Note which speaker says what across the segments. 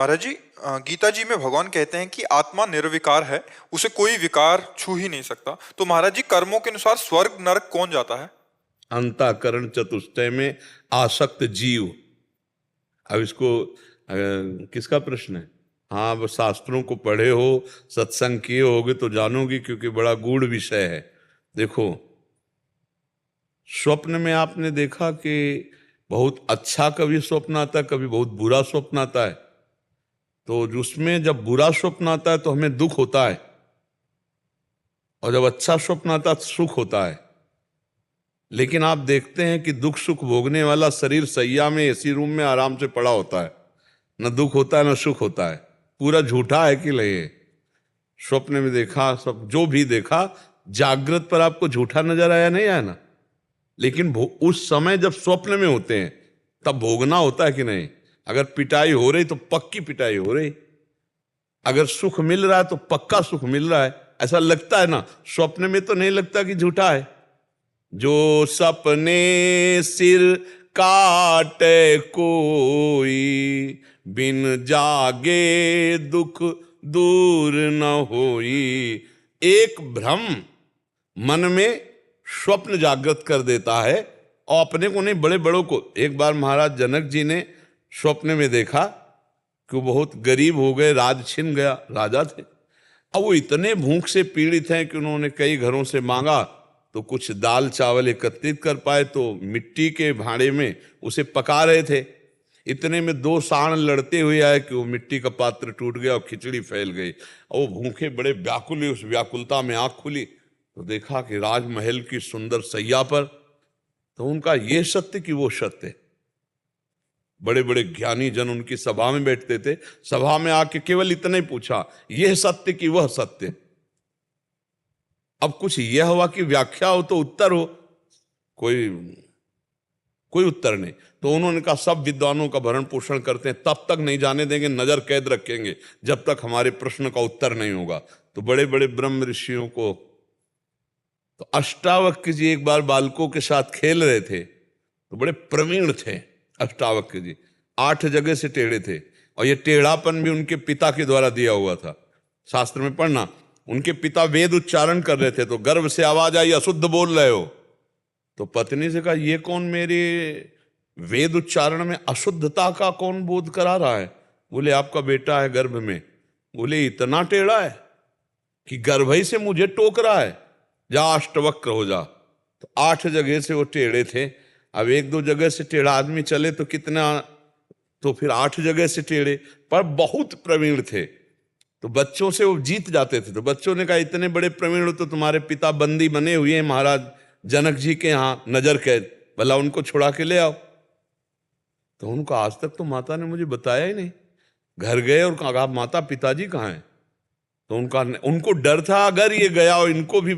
Speaker 1: महाराज जी, गीता जी में भगवान कहते हैं कि आत्मा निर्विकार है, उसे कोई विकार छू ही नहीं सकता। तो महाराज जी, कर्मों के अनुसार स्वर्ग नरक कौन जाता है?
Speaker 2: अंतःकरण चतुष्टय में आसक्त जीव। अब इसको किसका प्रश्न है? हाँ, अब शास्त्रों को पढ़े हो, सत्संग किए होगे तो जानोगे, क्योंकि बड़ा गूढ़ विषय है। देखो, स्वप्न में आपने देखा कि बहुत अच्छा कभी स्वप्न आता है, कभी बहुत बुरा स्वप्न आता है। तो उसमें जब बुरा स्वप्न आता है तो हमें दुख होता है, और जब अच्छा स्वप्न आता है तो सुख होता है। लेकिन आप देखते हैं कि दुख सुख भोगने वाला शरीर सैया में एसी रूम में आराम से पड़ा होता है, न दुख होता है न सुख होता है। पूरा झूठा है कि नहीं? स्वप्न में देखा, सब जो भी देखा, जागृत पर आपको झूठा नजर आया नहीं आया ना? लेकिन उस समय जब स्वप्न में होते हैं तब भोगना होता है कि नहीं? अगर पिटाई हो रही तो पक्की पिटाई हो रही, अगर सुख मिल रहा है तो पक्का सुख मिल रहा है। ऐसा लगता है ना? स्वप्न में तो नहीं लगता कि झूठा है। जो सपने सिर काटे कोई, बिन जागे दुख दूर न होई। एक भ्रम मन में स्वप्न जागृत कर देता है, और अपने को नहीं, बड़े बड़ों को। एक बार महाराज जनक जी ने स्वप्न में देखा कि वो बहुत गरीब हो गए, राज छिन गया, राजा थे। अब वो इतने भूख से पीड़ित हैं कि उन्होंने कई घरों से मांगा, तो कुछ दाल चावल एकत्रित कर पाए तो मिट्टी के भांडे में उसे पका रहे थे। इतने में दो सांड लड़ते हुए आए कि वो मिट्टी का पात्र टूट गया और खिचड़ी फैल गई। और वो भूखे बड़े व्याकुल हुए, उस व्याकुलता में आंख खुली तो देखा कि राजमहल की सुंदर सैया पर। तो उनका ये सत्य कि वो सत्य। बड़े बड़े ज्ञानी जन उनकी सभा में बैठते थे, सभा में आके केवल इतना ही पूछा, यह सत्य कि वह सत्य। अब कुछ यह हुआ कि व्याख्या हो तो उत्तर हो, कोई उत्तर नहीं। तो उन्होंने कहा, सब विद्वानों का भरण पोषण करते हैं, तब तक नहीं जाने देंगे, नजर कैद रखेंगे जब तक हमारे प्रश्न का उत्तर नहीं होगा। तो बड़े बड़े ब्रह्म ऋषियों को, तो अष्टावक्र जी एक बार बालकों के साथ खेल रहे थे, तो बड़े प्रवीण थे अष्टावक्र जी। 8 जगह से टेढ़े थे, और ये टेढ़ापन भी उनके पिता के द्वारा दिया हुआ था। शास्त्र में पढ़ना, उनके पिता वेद उच्चारण कर रहे थे तो गर्भ से आवाज आई, अशुद्ध बोल रहे हो। तो पत्नी से कहा, ये कौन मेरे वेद उच्चारण में अशुद्धता का कौन बोध करा रहा है? बोले, आपका बेटा है गर्भ में। बोले, इतना टेढ़ा है कि गर्भ ही से मुझे टोक रहा है, जा अष्टवक्र हो जा। तो 8 जगह से वो टेढ़े थे। अब 1-2 जगह से टेढ़ा आदमी चले तो कितना, तो फिर 8 जगह से टेढ़े, पर बहुत प्रवीण थे। तो बच्चों से वो जीत जाते थे। तो बच्चों ने कहा, इतने बड़े प्रवीण हो तो तुम्हारे पिता बंदी बने हुए हैं महाराज जनक जी के यहाँ, नजर कैद, भला उनको छुड़ा के ले आओ। तो उनको, आज तक तो माता ने मुझे बताया ही नहीं। घर गए और कहा, माता पिताजी कहाँ हैं? तो उनको डर था, अगर ये गया और इनको भी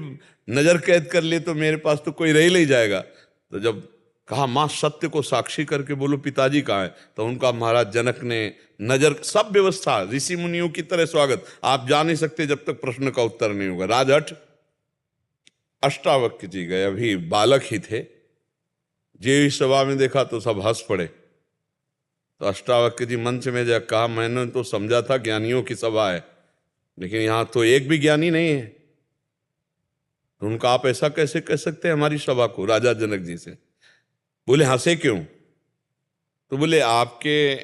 Speaker 2: नजर कैद कर ले तो मेरे पास तो कोई रह ही नहीं जाएगा। तो जब कहा, मां सत्य को साक्षी करके बोलो पिताजी कहाँ है, तो उनका महाराज जनक ने नजर, सब व्यवस्था ऋषि मुनियों की तरह स्वागत, आप जा नहीं सकते जब तक प्रश्न का उत्तर नहीं होगा, राजहट। अष्टावक्र जी गए, अभी बालक ही थे। जे सभा में देखा तो सब हंस पड़े। तो अष्टावक्र जी मंच में जब कहा, मैंने तो समझा था ज्ञानियों की सभा है, लेकिन यहां तो एक भी ज्ञानी नहीं है। तो उनका, आप ऐसा कैसे कह सकते हैं हमारी सभा को, राजा जनक जी से। बोले, हंसे क्यों? तो बोले, आपके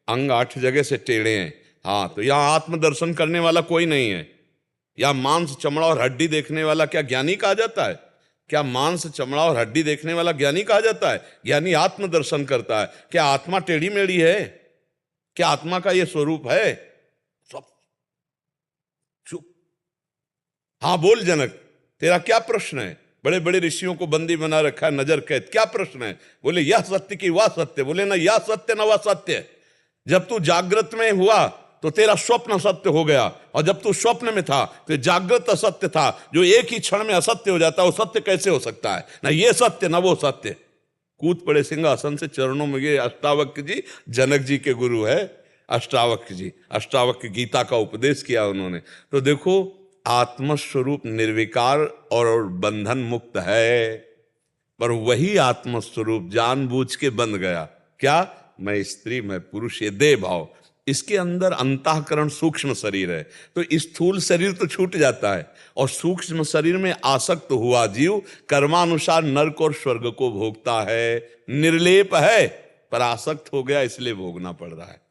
Speaker 2: अंग 8 जगह से टेढ़े हैं। हाँ, तो यहां आत्मदर्शन करने वाला कोई नहीं है। या मांस चमड़ा और हड्डी देखने वाला क्या ज्ञानी कहा जाता है? क्या मांस चमड़ा और हड्डी देखने वाला ज्ञानी कहा जाता है? ज्ञानी आत्मदर्शन करता है। क्या आत्मा टेढ़ी मेढ़ी है? क्या आत्मा का यह स्वरूप है? सब चुप। हाँ बोल जनक, तेरा क्या प्रश्न है? बड़े बड़े ऋषियों को बंदी बना रखा है, नजर कैद, क्या प्रश्न है? बोले, यह सत्य कि वह सत्य? बोले, ना यह सत्य ना वह सत्य। जब तू जागृत में हुआ तो तेरा स्वप्न सत्य हो गया, और जब तू स्वप्न में था तो जागृत असत्य था। जो एक ही क्षण में असत्य हो जाता है, वो सत्य कैसे हो सकता है? ना ये सत्य ना वो सत्य। कूद पड़े सिंहासन से, चरणों में गिरे। अष्टावक्र जी जनक जी के गुरु है। अष्टावक्र जी, अष्टावक्र गीता का उपदेश किया उन्होंने। तो देखो, आत्मस्वरूप निर्विकार और बंधन मुक्त है, पर वही आत्मस्वरूप जानबूझ के बंध गया। क्या? मैं स्त्री मैं पुरुष, ये देह भाव। इसके अंदर अंतःकरण सूक्ष्म शरीर है, तो स्थूल शरीर तो छूट जाता है और सूक्ष्म शरीर में आसक्त हुआ जीव कर्मानुसार नरक और स्वर्ग को भोगता है। निर्लेप है पर आसक्त हो गया, इसलिए भोगना पड़ रहा है।